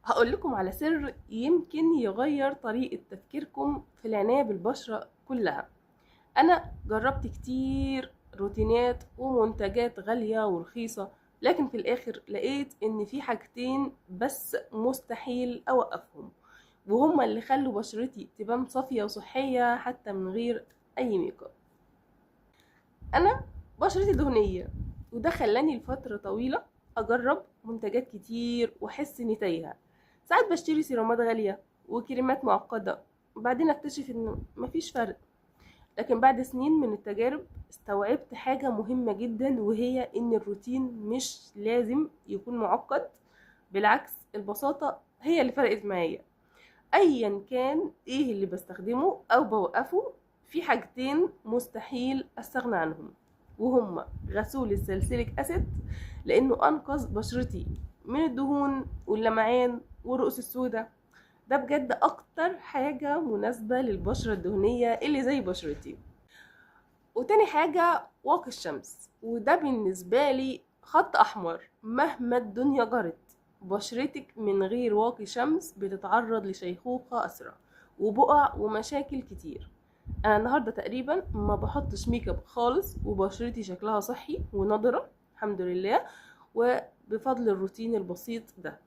هقول لكم على سر يمكن يغير طريقة تفكيركم في العناية بالبشرة كلها. أنا جربت كتير روتينات ومنتجات غالية ورخيصة، لكن في الآخر لقيت إن في حاجتين بس مستحيل أوقفهم، وهما اللي خلوا بشرتي تبان صافية وصحية حتى من غير أي ميك اب. أنا بشرتي دهنية، وده خلاني لفترة طويلة أجرب منتجات كتير وأحس إني تايهة. ساعات بشتري سيرامات غالية وكريمات معقدة، وبعدين أكتشف إنه مفيش فرق. لكن بعد سنين من التجارب استوعبت حاجة مهمة جدا، وهي إن الروتين مش لازم يكون معقد. بالعكس، البساطة هي اللي فرقت معايا. أيا كان إيه اللي بستخدمه أو بوقفه، في حاجتين مستحيل أستغنى عنهم، وهما غسول السلسليك أسيد، لأنه أنقذ بشرتي من الدهون واللمعان والرؤوس السوداء. ده بجد أكتر حاجة مناسبة للبشرة الدهنية اللي زي بشرتي. وتاني حاجة واقي الشمس، وده بالنسبة لي خط أحمر. مهما الدنيا جرت، بشرتك من غير واقي شمس بتتعرض لشيخوخة أسرع وبقع ومشاكل كتير. أنا النهاردة تقريبا ما بحطش ميك اب خالص، وبشرتي شكلها صحي ونضرة الحمد لله، وبفضل الروتين البسيط ده.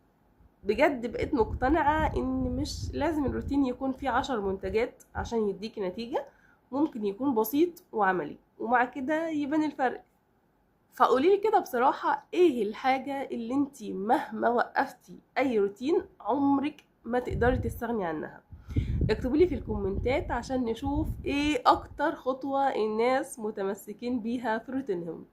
بجد بقيت مقتنعة ان مش لازم الروتين يكون فيه 10 منتجات عشان يديكي نتيجة. ممكن يكون بسيط وعملي، ومع كده يبان الفرق. فقوليلي كده بصراحة، ايه الحاجة اللي انتي مهما وقفتي اي روتين عمرك ما تقدري تستغني عنها؟ اكتبولي في الكومنتات عشان نشوف ايه اكتر خطوة الناس متمسكين بيها في روتينهم.